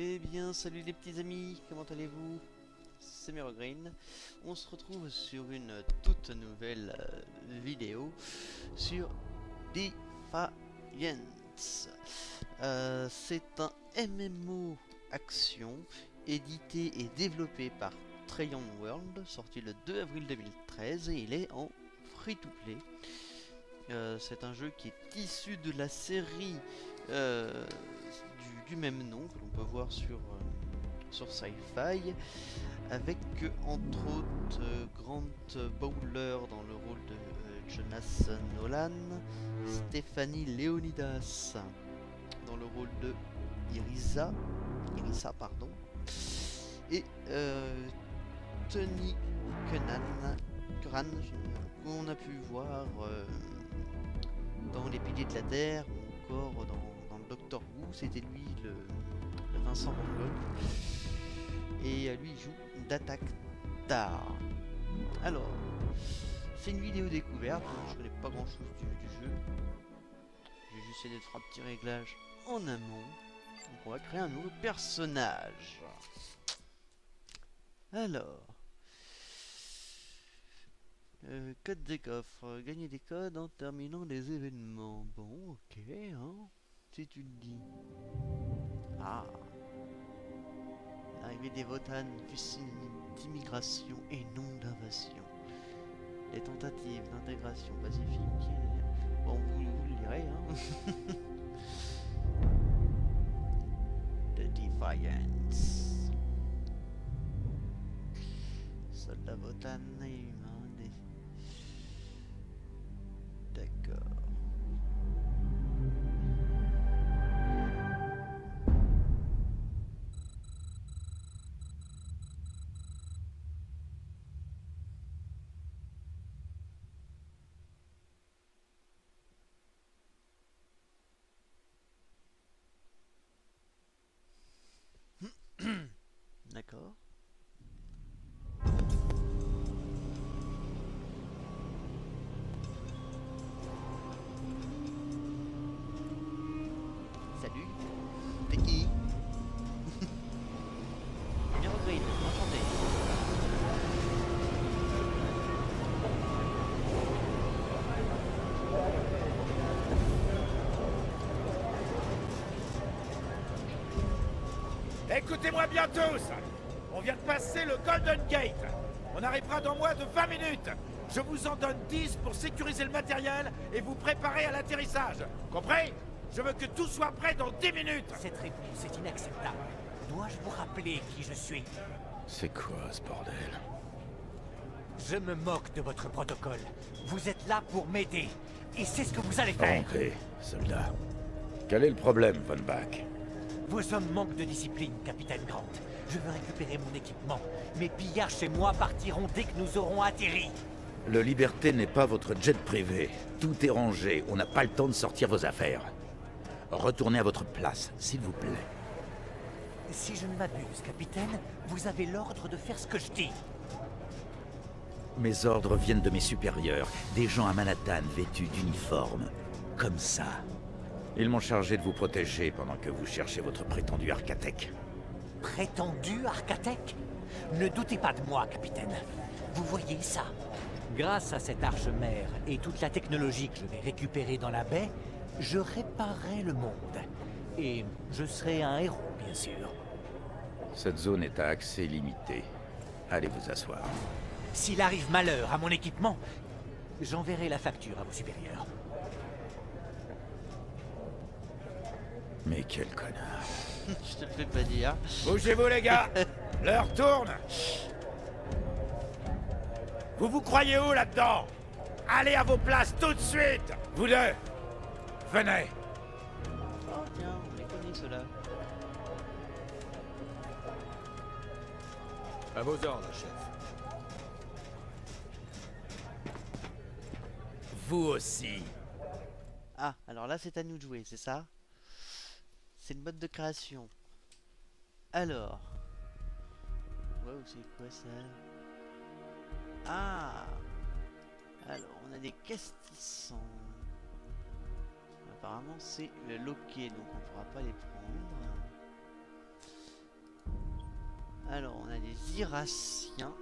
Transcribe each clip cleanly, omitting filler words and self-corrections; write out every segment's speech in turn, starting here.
Eh bien, salut les petits amis, comment allez-vous? C'est Green. On se retrouve sur une toute nouvelle vidéo sur Defiance. C'est un MMO action édité et développé par Trayan World, sorti le 2 avril 2013 et il est en free-to-play. C'est un jeu qui est issu de la série du même nom que l'on peut voir sur Sci-Fi, avec entre autres Grant Bowler dans le rôle de Jonas Nolan, Stéphanie Leonidas dans le rôle de Irissa pardon, et Tony Curran qu'on a pu voir dans Les Piliers de la Terre ou encore dans le Doctor Who. C'était lui le Vincent Van Gogh, et lui il joue Datak-Tar. Alors, c'est une vidéo découverte, je connais pas grand chose du jeu, j'ai juste essayé de faire un petit réglage en amont. Donc on va créer un nouveau personnage. Alors, code des coffres, gagner des codes en terminant les événements. Bon, ok, hein, si tu le dis. Ah, l'arrivée des Votan fut signe d'immigration et non d'invasion. Les tentatives d'intégration pacifique. Bon, vous le lirez, hein. The Defiance. Soldats Votan et humains des... D'accord. D'accord. Salut. T'es qui? Green, enchanté. Écoutez-moi bien tous. On vient de passer le Golden Gate. On arrivera dans moins de 20 minutes. Je vous en donne 10 pour sécuriser le matériel et vous préparer à l'atterrissage. Compris? Je veux que tout soit prêt dans 10 minutes. Cette réponse est inacceptable. Dois-je vous rappeler qui je suis? C'est quoi ce bordel? Je me moque de votre protocole. Vous êtes là pour m'aider. Et c'est ce que vous allez faire. Entrez, soldat. Quel est le problème, Von Bach? Vos hommes manquent de discipline, capitaine Grant. Je veux récupérer mon équipement. Mes pillards chez moi partiront dès que nous aurons atterri. Le Liberté n'est pas votre jet privé. Tout est rangé. On n'a pas le temps de sortir vos affaires. Retournez à votre place, s'il vous plaît. Si je ne m'abuse, capitaine, vous avez l'ordre de faire ce que je dis. Mes ordres viennent de mes supérieurs. Des gens à Manhattan vêtus d'uniforme. Comme ça. Ils m'ont chargé de vous protéger pendant que vous cherchez votre prétendu Arcatech. Prétendu Arcatech? Ne doutez pas de moi, capitaine. Vous voyez ça? Grâce à cette arche-mère et toute la technologie que je vais récupérer dans la baie, je réparerai le monde. Et je serai un héros, bien sûr. Cette zone est à accès limité. Allez vous asseoir. S'il arrive malheur à mon équipement, j'enverrai la facture à vos supérieurs. Mais quel connard. Je te le fais pas dire. Bougez-vous les gars. L'heure tourne. Vous vous croyez où là-dedans? Allez à vos places tout de suite. Vous deux. Venez. Oh tiens, on les connaît ceux-là. À vos ordres, chef. Vous aussi. Ah, alors là c'est à nous de jouer, c'est ça? C'est le mode de création. Alors. Wow, c'est quoi ça? Ah! Alors, on a des castissants. Apparemment, c'est loqué, donc on pourra pas les prendre. Alors, on a les Irassiens.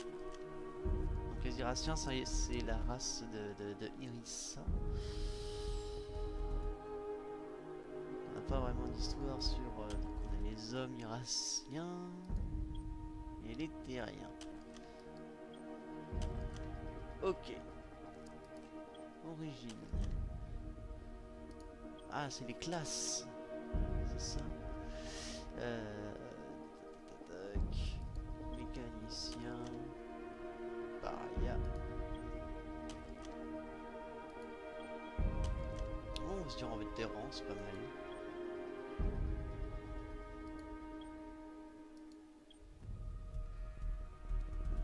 Donc les Irassiens, c'est la race de Irissa. On n'a pas vraiment d'histoire sur... donc on a les hommes Irassiens et les Terriens. Ok. Origine. Ah, c'est les classes. C'est ça. Tac. Mécanicien. Paria. Oh, on va se dire en vétéran, c'est pas mal.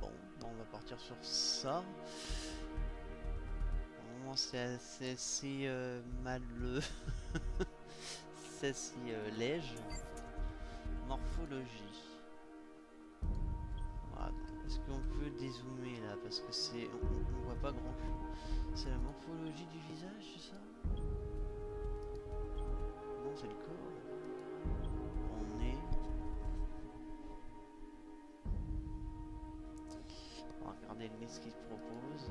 Bon, on va partir sur ça. C'est assez mal c'est assez léger. Morphologie. Voilà. Est-ce qu'on peut dézoomer là parce que c'est on voit pas grand chose. C'est la morphologie du visage, c'est ça? Non, c'est le corps. On est. On va regarder le ce qu'il propose.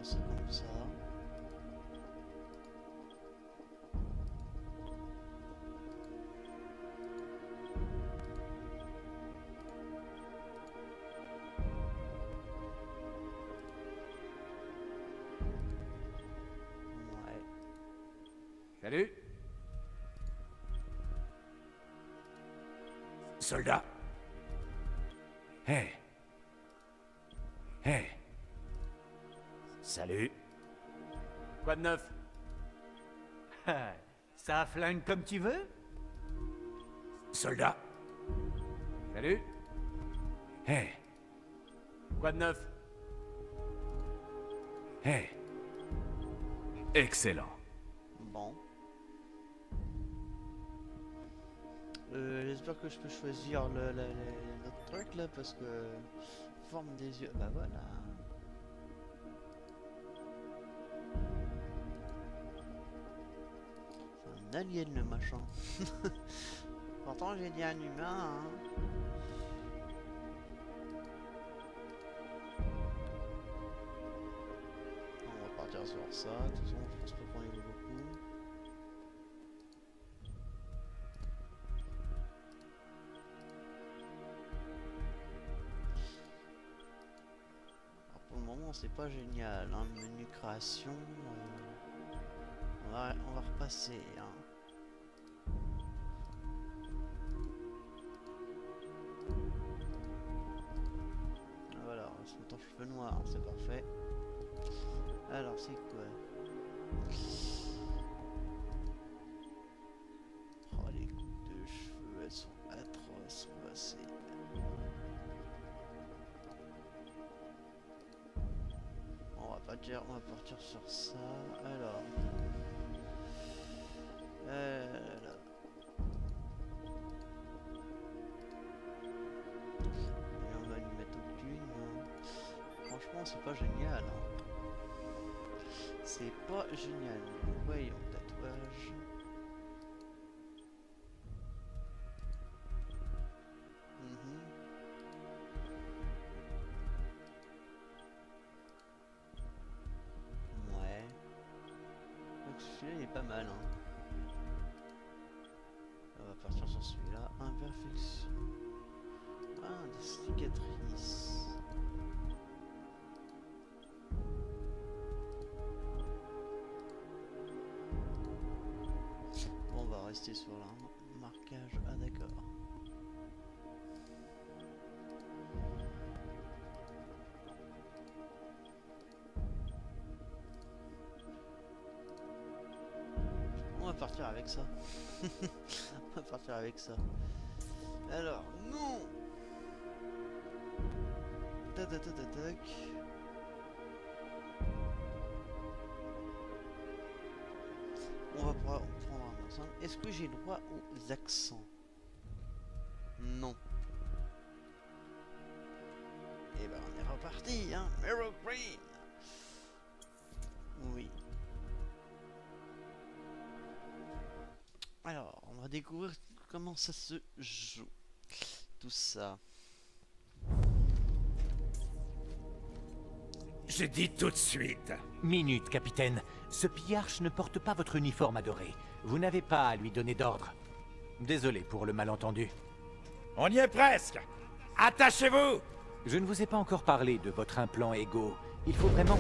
C'est comme ça. Ouais. Salut. Soldat. Hey. Hey. Salut. Quoi de neuf? Ça flingue comme tu veux? Soldat. Salut. Hey. Quoi de neuf? Hey. Excellent. Bon. J'espère que je peux choisir l'autre truc là parce que forme des yeux. Bah voilà. C'est un alien le machin. Pourtant j'ai dit un humain. Hein. On va partir sur ça. De toute façon je pense pas qu'on y va beaucoup. Pour le moment c'est pas génial, hein, le menu création, on va repasser. Hein. Voilà, on se met en cheveux noirs, c'est parfait. Alors c'est quoi? Oh les coupes de cheveux, elles sont atroces, on va essayer. On va partir sur ça. Alors. Là. Et on va lui mettre aucune. Franchement, c'est pas génial. Hein. C'est pas génial. Voyons, tatouage. Celui-là il est pas mal. Hein. On va partir sur celui-là. Imperfection. Ah, des cicatrices. Bon, on va rester sur le marquage. Ah d'accord. On va partir avec ça. On va partir avec ça. Alors, non. Tac. On va prendre un ensemble. Est-ce que j'ai droit aux accents? Non. Et ben on est reparti, hein. Meryl Green. Oui. découvrir comment ça se joue. Tout ça. J'ai dit tout de suite. Minute, capitaine. Ce pillarche ne porte pas votre uniforme adoré. Vous n'avez pas à lui donner d'ordre. Désolé pour le malentendu. On y est presque. Attachez-vous. Je ne vous ai pas encore parlé de votre implant Ego. Il faut vraiment...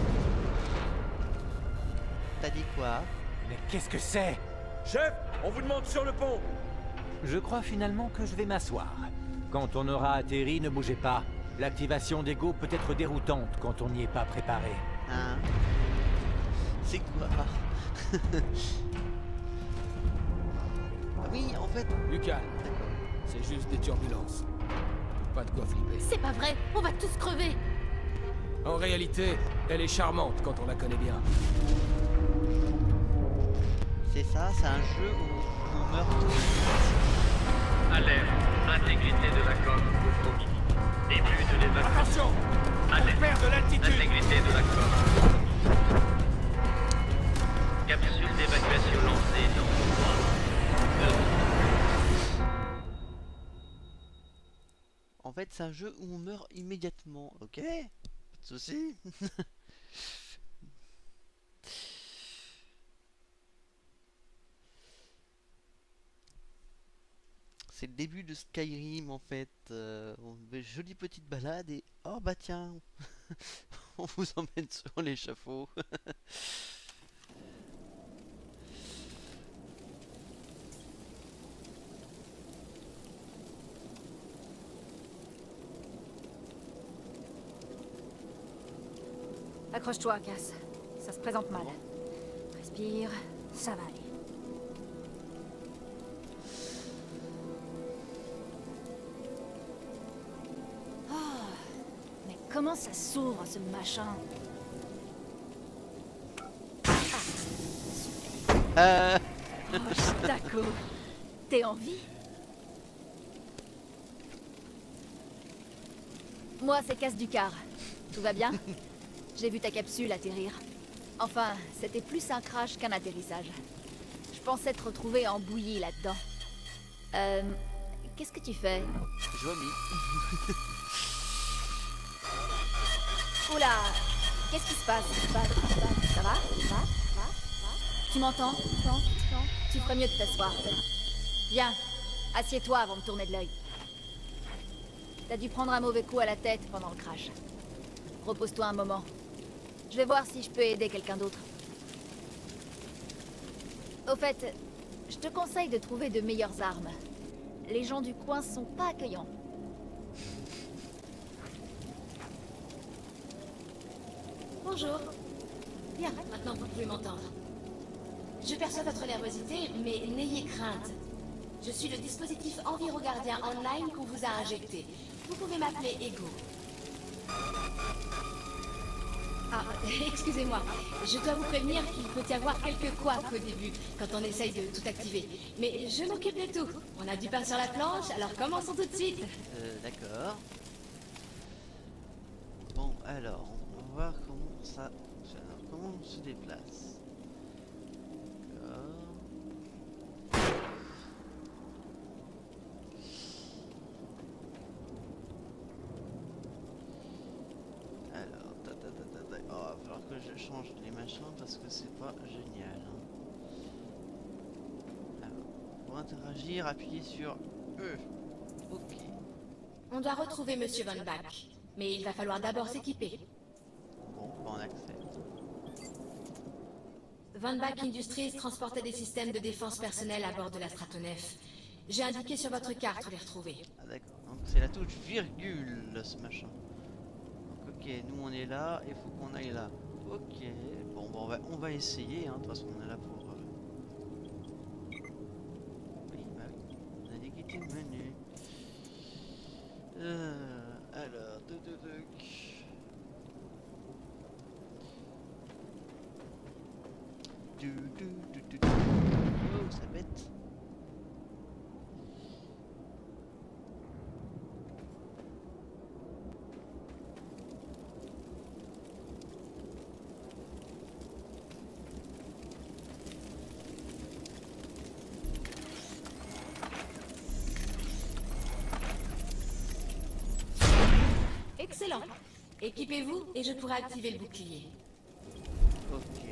T'as dit quoi? Mais qu'est-ce que c'est? Chef, on vous demande sur le pont. Je crois finalement que je vais m'asseoir. Quand on aura atterri, ne bougez pas. L'activation d'Ego peut être déroutante quand on n'y est pas préparé. Hein? C'est quoi? Ah oui, en fait... Du calme, D'accord. c'est juste des turbulences. Pas de quoi flipper. C'est pas vrai, on va tous crever. En réalité, elle est charmante quand on la connaît bien. C'est ça, c'est un jeu où on meurt tous. Alerte, intégrité de la coque compromise. Début de l'évacuation. Attention. On Alerte, perd de l'altitude. intégrité de la coque. Capsule d'évacuation lancée dans 3, 2. En fait, c'est un jeu où on meurt immédiatement. Ok, pas de soucis. C'est le début de Skyrim en fait. On fait une jolie petite balade et oh bah tiens, on vous emmène sur l'échafaud. Accroche-toi, Cass. Ça se présente mal. Respire, ça va aller. Oh, mais comment ça s'ouvre, ce machin? Euh, Oh, d'accord. T'es en vie? Moi, c'est Cass Ducar. Tout va bien? J'ai vu ta capsule atterrir. Enfin, c'était plus un crash qu'un atterrissage. Je pensais te retrouver en bouillie là-dedans. Qu'est-ce que tu fais? je vomis. Oula! Qu'est-ce qui se passe? Ça va? Tu m'entends? Tu ferais mieux de t'asseoir. Viens, assieds-toi avant de tourner de l'œil. T'as dû prendre un mauvais coup à la tête pendant le crash. Repose-toi un moment. Je vais voir si je peux aider quelqu'un d'autre. Au fait, je te conseille de trouver de meilleures armes. Les gens du coin sont pas accueillants. Bonjour. Bien, maintenant vous pouvez m'entendre. Je perçois votre nervosité, mais n'ayez crainte. Je suis le dispositif EnviroGardien Online qu'on vous a injecté. Vous pouvez m'appeler Ego. Ah, excusez-moi. Je dois vous prévenir qu'il peut y avoir quelques couacs au début, quand on essaye de tout activer. Mais je m'occupe de tout. On a du pain sur la planche, alors commençons tout de suite. D'accord. Bon, alors, on va voir comment ça fonctionne. Alors, comment on se déplace? D'accord. Alors, oh, va falloir que je change les machins parce que c'est pas génial. Hein. Alors, pour interagir, appuyez sur E. Ok. On doit retrouver Monsieur Van Bach, mais il va falloir d'abord s'équiper. Bon, bah, on accepte. Van Bach Industries transportait des systèmes de défense personnelle à bord de la Stratonef. J'ai indiqué sur votre carte où les retrouver. Ah d'accord, donc c'est la touche virgule ce machin. Donc ok, nous on est là, il faut qu'on aille là. Ok, bon bah, on va essayer, hein. De toute façon on est là pour... Oui, bah oui, on a dit quitter le menu. Alors, Oh, ça bête. Équipez-vous et je pourrai activer le bouclier. Ok.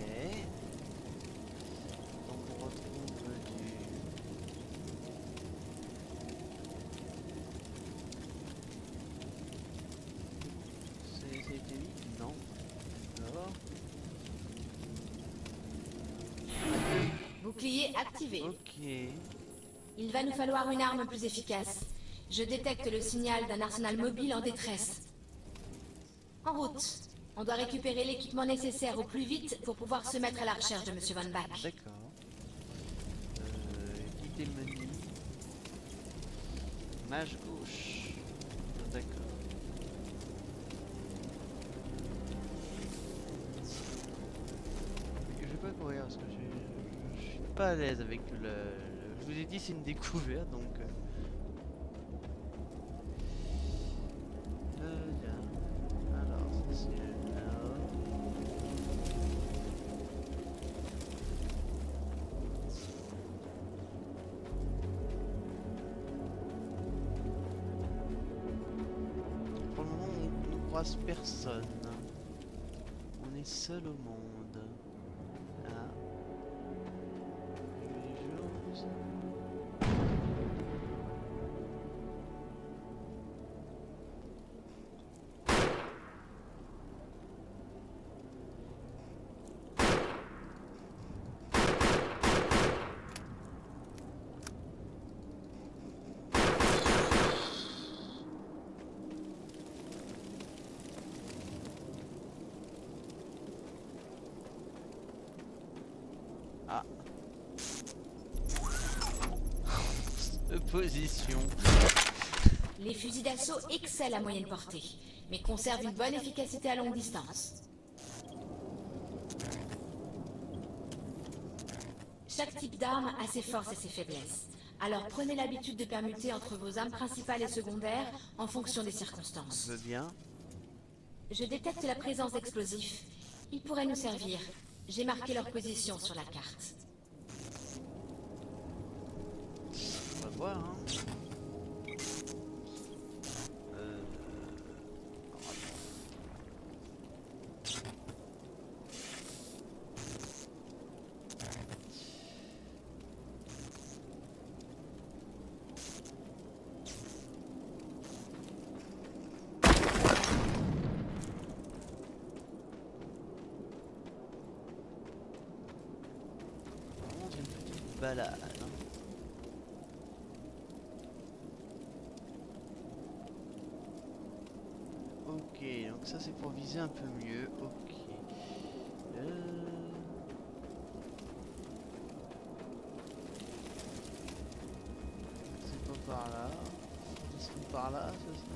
Donc on retrouve du... C'était lui? Non. D'accord. Bouclier activé. Ok. Il va nous falloir une arme plus efficace. Je détecte le signal d'un arsenal mobile en détresse. En route. On doit récupérer l'équipement nécessaire au plus vite pour pouvoir se mettre à la recherche de Monsieur Von Bach. D'accord. Quitter le menu. Mage gauche. D'accord. Je vais pas courir parce que je suis pas à l'aise avec je vous ai dit c'est une découverte donc. Bien. Alors ça c'est là. Pour le moment on ne croise personne. On est seul au monde. Ah. Les choses. Ah. Position. Les fusils d'assaut excellent à moyenne portée, mais conservent une bonne efficacité à longue distance. Chaque type d'arme a ses forces et ses faiblesses. Alors prenez l'habitude de permuter entre vos armes principales et secondaires en fonction des circonstances. Je veux bien. Je détecte la présence d'explosifs. Ils pourraient nous servir. J'ai marqué leur position sur la carte. On va voir, hein. Vraiment, une petite balade. Hein. Ok, donc ça c'est pour viser un peu mieux. Ok. C'est pas par là. C'est par là, ça serait...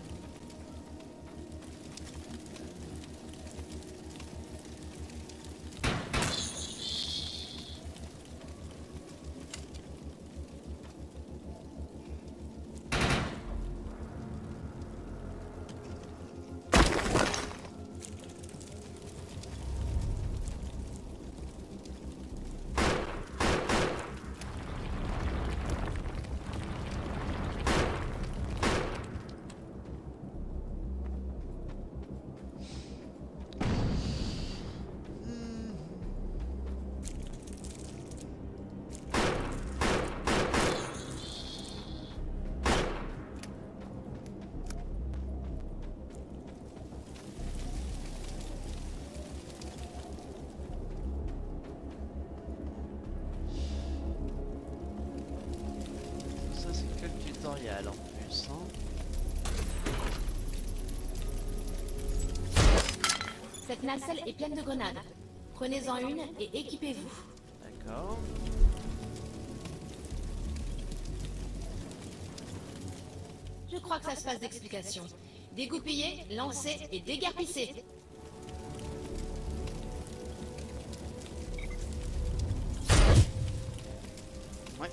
Ça c'est que le tutoriel en plus, hein. Cette nacelle est pleine de grenades. Prenez-en une et équipez-vous. D'accord. Je crois que ça se passe d'explication. Dégoupillez, lancez et déguerpissez. Ouais.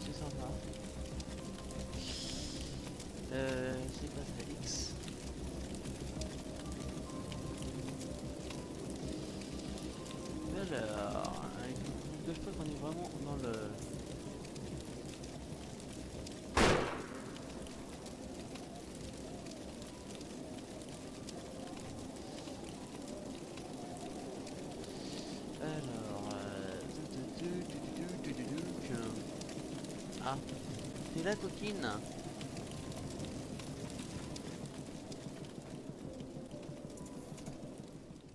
C'est sympa. C'est pas Félix. Alors, je crois qu'on est vraiment dans le... Ah, c'est la coquine.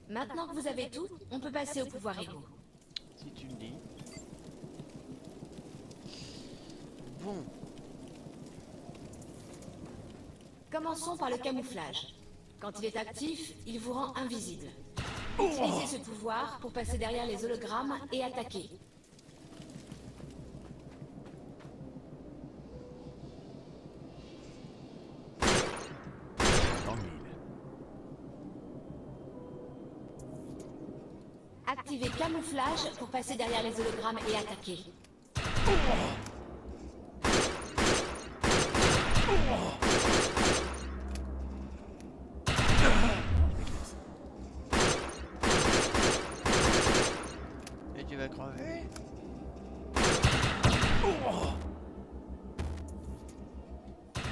Maintenant que vous avez tout, on peut passer au pouvoir égaux. Si tu le dis. Bon. Commençons par le camouflage. Quand il est actif, il vous rend invisible. Utilisez ce pouvoir pour passer derrière les hologrammes et attaquer. Activez camouflage pour passer derrière les hologrammes et attaquer. Et tu vas crever.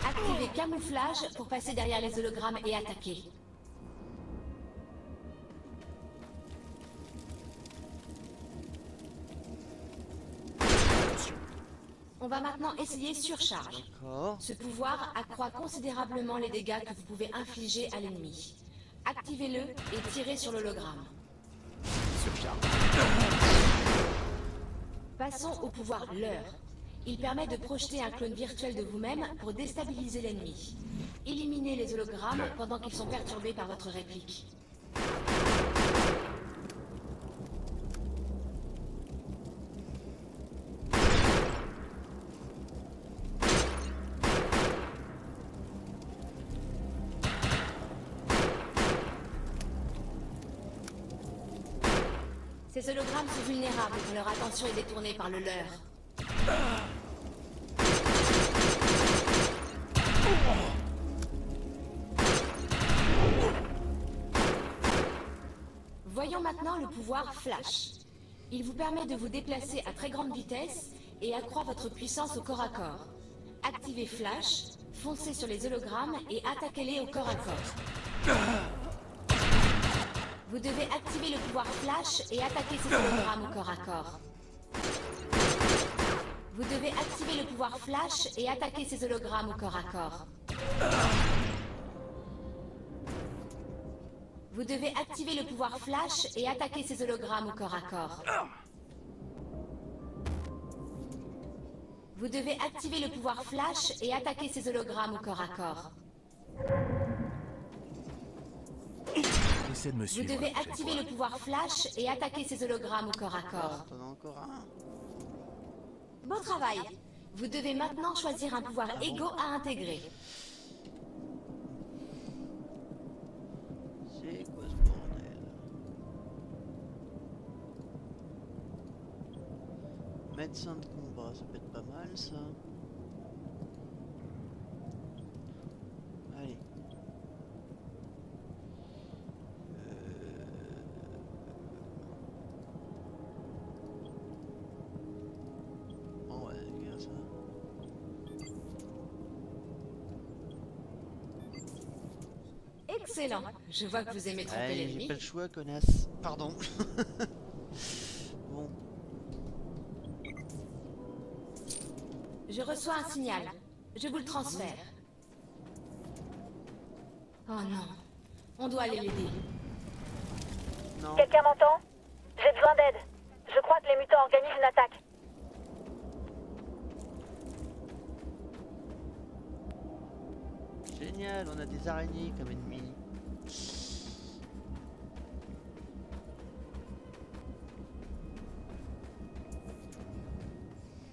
Activez camouflage pour passer derrière les hologrammes et attaquer. On va maintenant essayer surcharge. D'accord. Ce pouvoir accroît considérablement les dégâts que vous pouvez infliger à l'ennemi. Activez-le et tirez sur l'hologramme. Passons au pouvoir leurre. Il permet de projeter un clone virtuel de vous-même pour déstabiliser l'ennemi. Éliminez les hologrammes pendant qu'ils sont perturbés par votre réplique. Ces hologrammes sont vulnérables quand leur attention est détournée par le leur. Voyons maintenant le pouvoir Flash. Il vous permet de vous déplacer à très grande vitesse et accroît votre puissance au corps à corps. Activez Flash, foncez sur les hologrammes et attaquez-les au corps à corps. Vous devez activer le pouvoir Flash et attaquer ces hologrammes au corps à corps. Vous devez activer le pouvoir Flash et attaquer ces hologrammes au corps à corps. Vous devez activer le pouvoir Flash et attaquer ces hologrammes au corps à corps. Vous devez activer le pouvoir Flash et attaquer ces hologrammes au corps à corps. Essaie de me Vous suivre. devez activer le pouvoir Flash et attaquer ces hologrammes au corps à corps. T'en as encore un. Bon travail. Vous devez maintenant choisir un pouvoir égaux à intégrer. C'est quoi ce bordel? Médecin de combat, ça peut être pas mal ça. Allez. Bon ouais, regarde ça. Excellent. Je vois que vous aimez tromper Allez, j'ai l'ennemi. pas le choix, connasse. Pardon. Bon. Je reçois un signal. Je vous le transfère. Oh non. On doit aller l'aider. Non. Quelqu'un m'entend? J'ai besoin d'aide. Je crois que les mutants organisent une attaque. Génial, on a des araignées comme ennemis.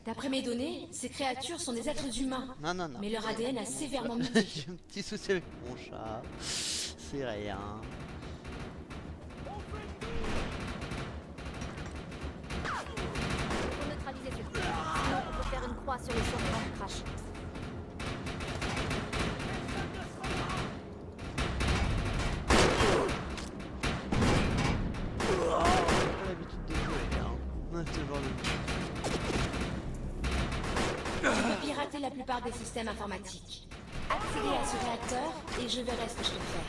D'après mes données, ces créatures sont des êtres humains. Non, non, non. Mais leur ADN a sévèrement muté. J'ai un petit souci avec mon chat. C'est rien. Pour neutraliser ce truc. Sinon, on peut faire une croix sur le survivant du crash. J'ai pas l'habitude de jouer, hein. Ce genre de... Je peux pirater la plupart des systèmes informatiques. Accédez à ce réacteur et je verrai ce que je peux faire.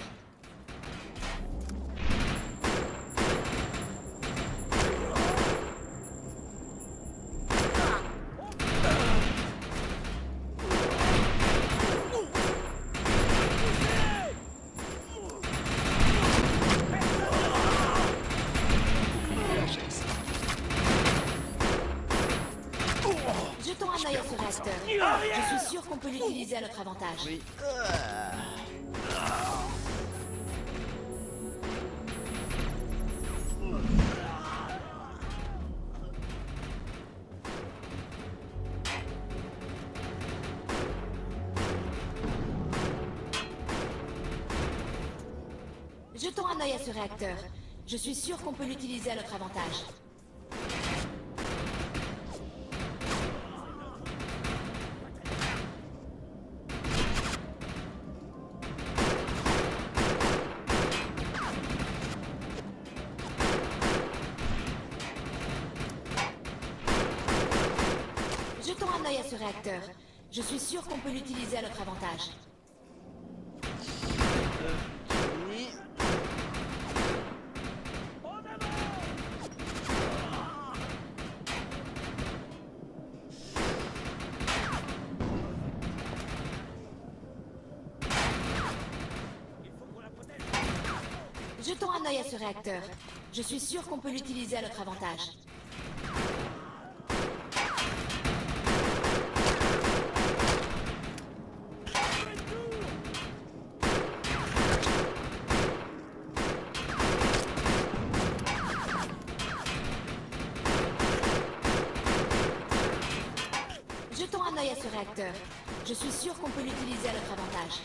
réacteur. Je suis sûr qu'on peut l'utiliser à notre avantage. Oui. Jetons un œil à ce réacteur. Je suis sûr qu'on peut l'utiliser à notre avantage. Jetons un œil à ce réacteur. Je suis sûr qu'on peut l'utiliser à notre avantage. Oui. Jetons un œil à ce réacteur. Je suis sûr qu'on peut l'utiliser à notre avantage. Jetons un œil à ce réacteur. Je suis sûr qu'on peut l'utiliser à notre avantage.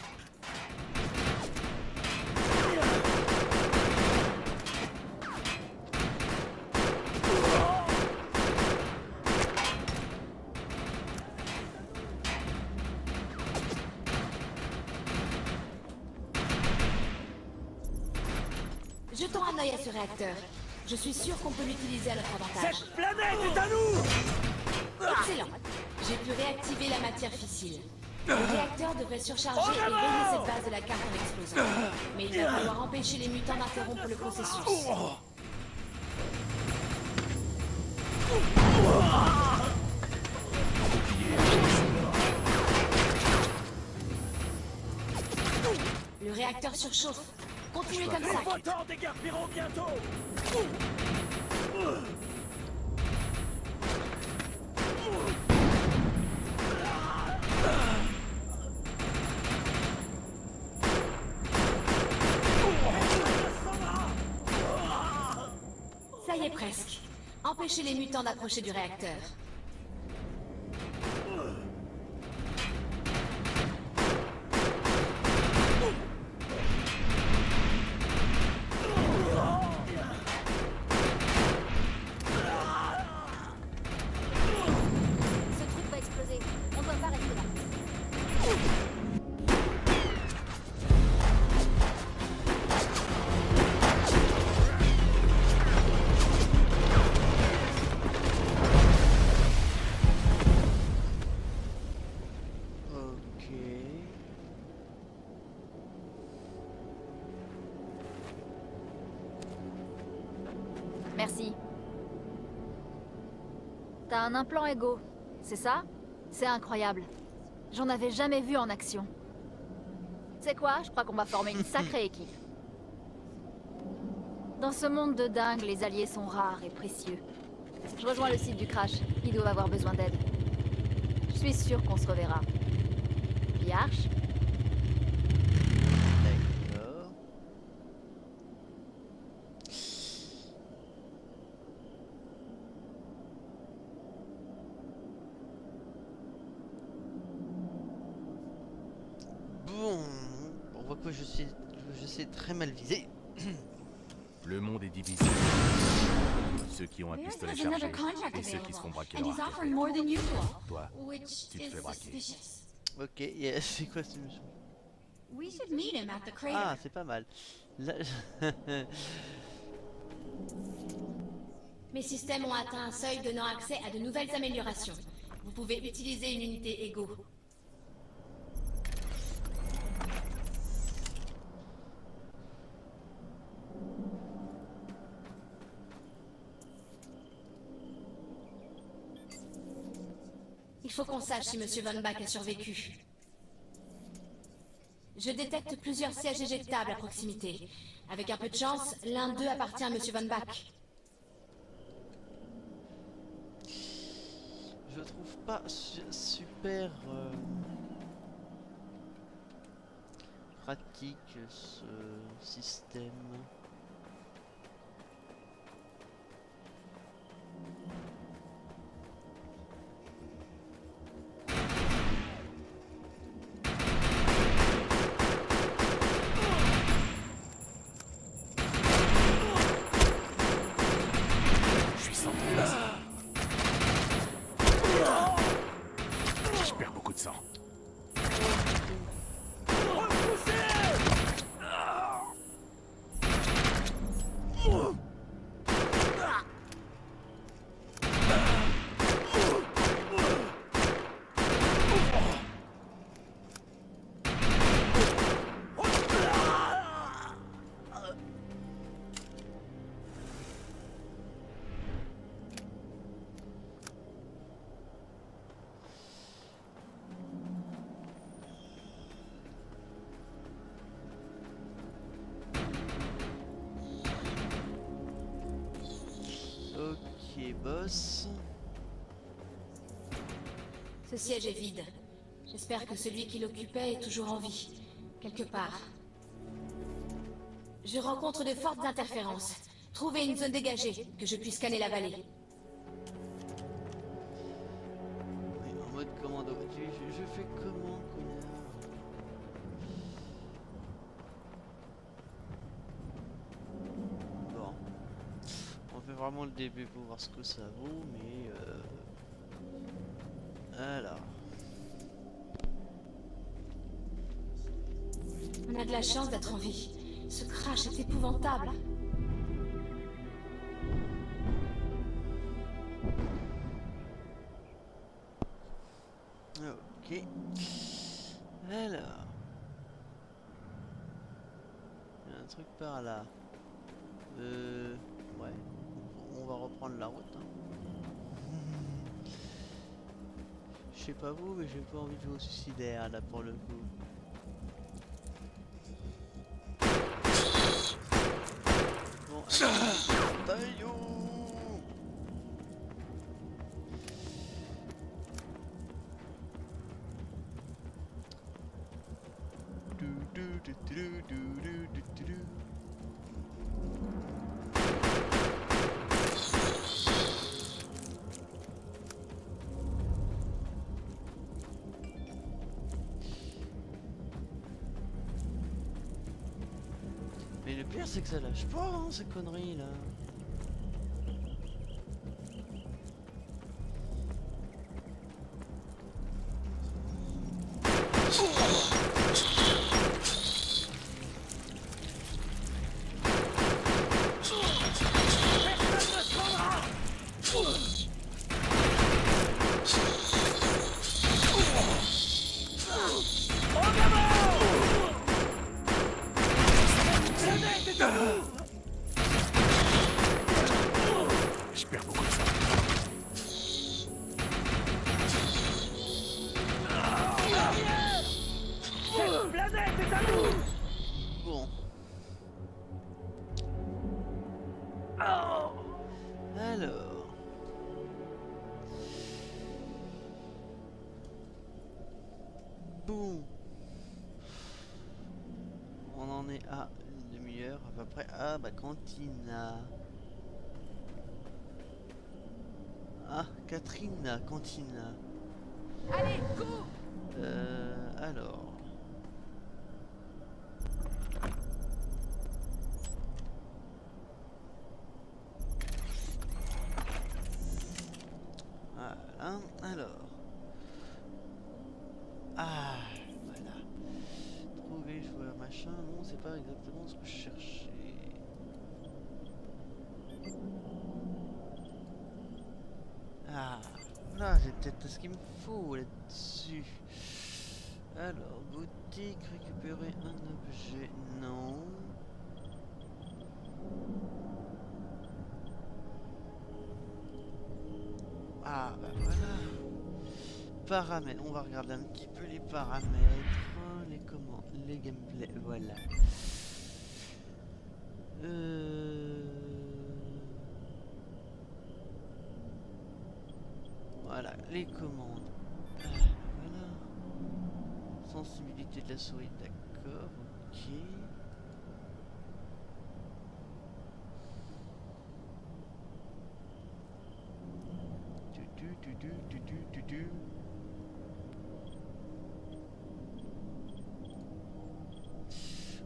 Jetons un œil à ce réacteur. Je suis sûr qu'on peut l'utiliser à notre avantage. Cette planète est à nous! Excellent. J'ai pu réactiver la matière fissile. Le réacteur devrait surcharger et rayer cette base de la carte en explosant. Mais il va falloir empêcher les mutants d'interrompre le processus. Le réacteur surchauffe. Continuez comme ça. Votants déguerpiront bientôt! Ça y est presque. Empêchez les mutants d'approcher du réacteur. Ce truc va exploser. On doit pas rester là. Ok. Merci. T'as un implant Ego, c'est ça? C'est incroyable. J'en avais jamais vu en action. Tu sais quoi? Je crois qu'on va former une sacrée équipe. Dans ce monde de dingue, les alliés sont rares et précieux. Je rejoins le site du crash. Ils doivent avoir besoin d'aide. Je suis sûre qu'on se reverra. Puis Arch? D'accord. Bon, on voit que je sais très mal viser. Le monde est divisé. Ceux qui ont un pistolet chargé et ceux qui se font braquer leur arc. Toi, tu te fais braquer. Ok, c'est quoi cette mission? We should meet him at the crater. Ah, c'est pas mal. Là, Mes systèmes ont atteint un seuil donnant accès à de nouvelles améliorations. Vous pouvez utiliser une unité Ego. Il faut qu'on sache si Monsieur Von Bach a survécu. Je détecte plusieurs sièges éjectables à proximité. Avec un peu de chance, l'un d'eux appartient à Monsieur Von Bach. je trouve pas super pratique ce système. Je perds beaucoup de sang. Ok, boss. Ce siège est vide. J'espère que celui qui l'occupait est toujours en vie, quelque part. Je rencontre de fortes interférences. Trouvez une zone dégagée, que je puisse scanner la vallée. Oui, en mode commando. Je fais comment, connard? Bon. On fait vraiment le début pour voir ce que ça vaut, mais alors. On a de la chance d'être en vie. Ce crash est épouvantable. Ok. Alors. Il y a un truc par là. Ouais. On va reprendre la route. Hein. Je sais pas vous, mais j'ai pas envie de jouer au suicidaire là pour le coup. Bon, taillou. Mais le pire c'est que ça lâche pas hein, ces conneries là. Je perds beaucoup de sang. Bon. Alors. Boum. On en est à une demi-heure à peu près. Ah bah Cantina. Ah, Catherine, Cantina. Allez, go! Alors. Voilà, alors. Ah, voilà. Trouver joueur machin, non, c'est pas exactement ce que je cherchais. Ah, là, j'ai peut-être ce qu'il me faut là-dessus. Alors, boutique, récupérer un objet, non. Ah, bah voilà. Paramètres, on va regarder un petit peu les paramètres, les comment, les gameplay, voilà. Voilà. Voilà, les commandes. Voilà. Sensibilité de la souris, d'accord, ok.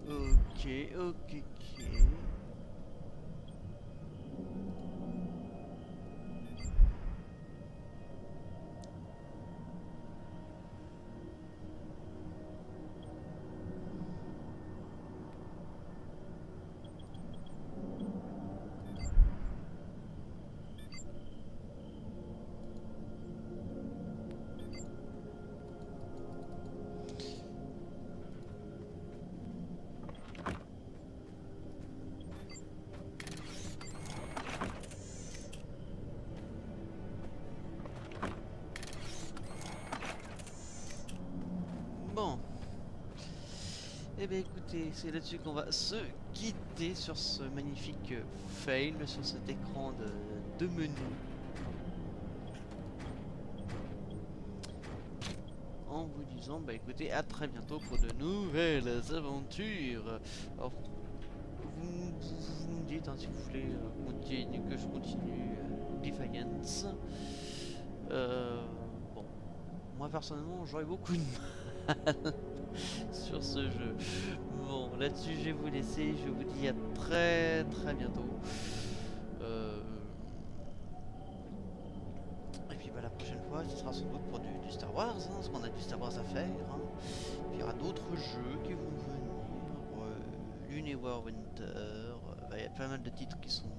Ok, ok, ok. Bon. Eh bien écoutez, c'est là-dessus qu'on va se quitter sur ce magnifique fail, sur cet écran de menu. En vous disant, bah écoutez, à très bientôt pour de nouvelles aventures. Alors, vous me dites hein, si vous voulez que je continue Defiance. Bon, moi personnellement, j'aurais beaucoup de mal sur ce jeu. Bon, là-dessus, je vais vous laisser. Je vous dis à très bientôt. Et puis bah, la prochaine fois, ce sera sans doute pour du Star Wars, hein, parce qu'on a du Star Wars à faire. Hein. Puis il y aura d'autres jeux qui vont venir. L'Univers Winter. Il y a pas mal de titres qui sont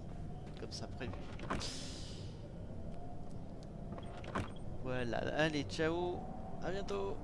comme ça prévus. Voilà, allez, ciao, à bientôt.